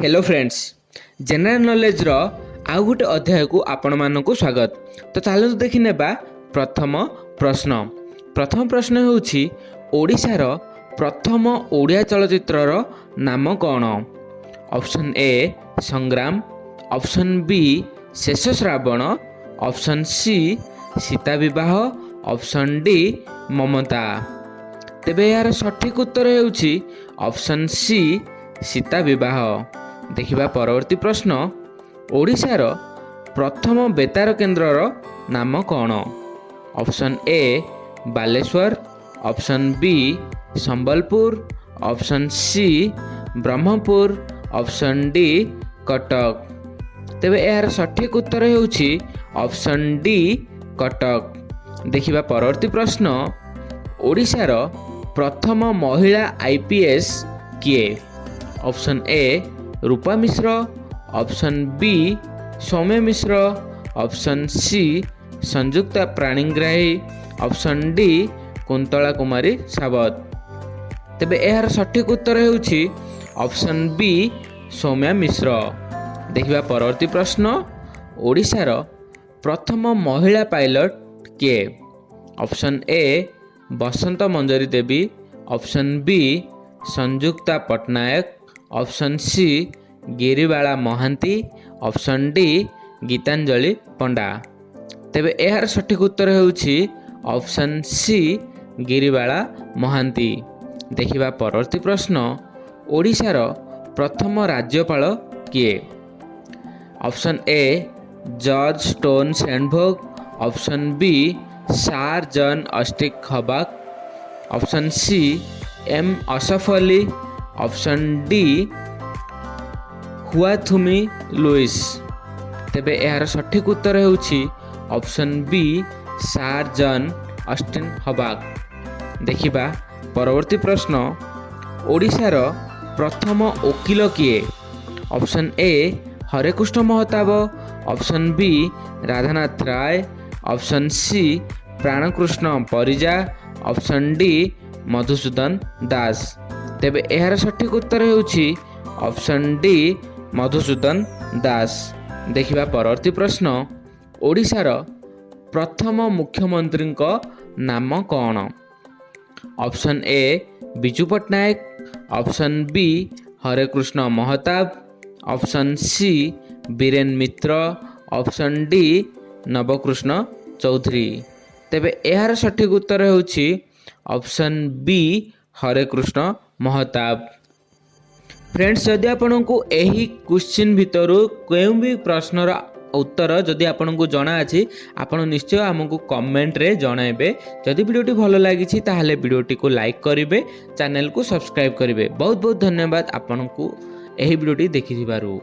Hello friends, general knowledge रो आउ गोटे अध्याय को आपण मानकु स्वागत। तो चलतु देखि नेबा प्रथम प्रश्न होउछि ओडिशार प्रथम ओडिया चलचित्रर नाम कौन। ऑप्शन ए संग्राम, ऑप्शन बी शेष श्रावण, ऑप्शन सी सीता विवाह, ऑप्शन डी ममता। तेबे यार सठिक उत्तर हेउछि ऑप्शन सी सीता विवाह। देखिबा परवर्ती प्रश्न, ओडिशार प्रथम बेतार केन्द्रर नाम कौन। Option A Baleshwar, option B Sambalpur, option C Brahmapur, option D Cuttack. तेबे यार सठिक उत्तर हेउछि ऑप्शन डी कटक। देखिबा परवर्ती प्रश्न, ओडिशार प्रथम महिला आईपीएस किए। Option A Rupa Mishra, option B Soumya Mishra, option C Sanjukta Panigrahi, option D Kuntala Kumari Sabat. तेबे एहार सठिक उत्तर हेउछि ऑप्शन बी सौम्या मिश्र। देखिबा परवर्ती प्रश्न, ओडिशार प्रथम महिला पायलट किए। Option A Basanta Manjari Devi, option B Sanjukta Pattnaik, option C Giribala Mohanty, option D Gitanjali Panda. तेबे एहार सठिक उत्तर हेउछि ऑप्शन सी गिरिबाला महांती। देखिबा परवर्ती प्रश्न, ओडिशार प्रथम राज्यपाल किए। ऑप्शन ए जॉर्ज स्टोन सेंडभोग, option B sir John Austin Hubback, option C M Asaf Ali, option D Hawthorne Lewis. तेबे एहार सठिक उत्तर हेउछि option B sir John Austin Hubback. देखिबा परवर्ती प्रश्न, ओडिशार प्रथम वकील किए। Option A Harekrishna Mahtab, option B Radhanath Ray, option C Pranakrushna Parija, option D Madhusudan Das. तेबे एहार सठिक उत्तर हेउछि ऑप्शन डी मधुसूदन दास। देखिबा परवर्ती प्रश्न, ओडिशार प्रथम मुख्यमंत्री नाम कौन। Option A Biju Patnaik, option B Harekrushna Mahtab, option C Biren Mitra, option D Nabakrushna Choudhury. तेबे एहार सठिक उत्तर हेउछि option B Harekrushna Mahtab. Friends, जदि आपनको एही क्वेश्चन भितरु केउ भी प्रश्नर उत्तर जदि आपनको जना अछि, आपण निश्चय हमको कमेंट रे जणाइबे। जदि वीडियोटी भलो लागिछि ताहले वीडियोटी को लाइक करिवे, चैनल को सब्सक्राइब करिवे। बहुत बहुत धन्यवाद आपनको एही वीडियोटी देखिथिबारु।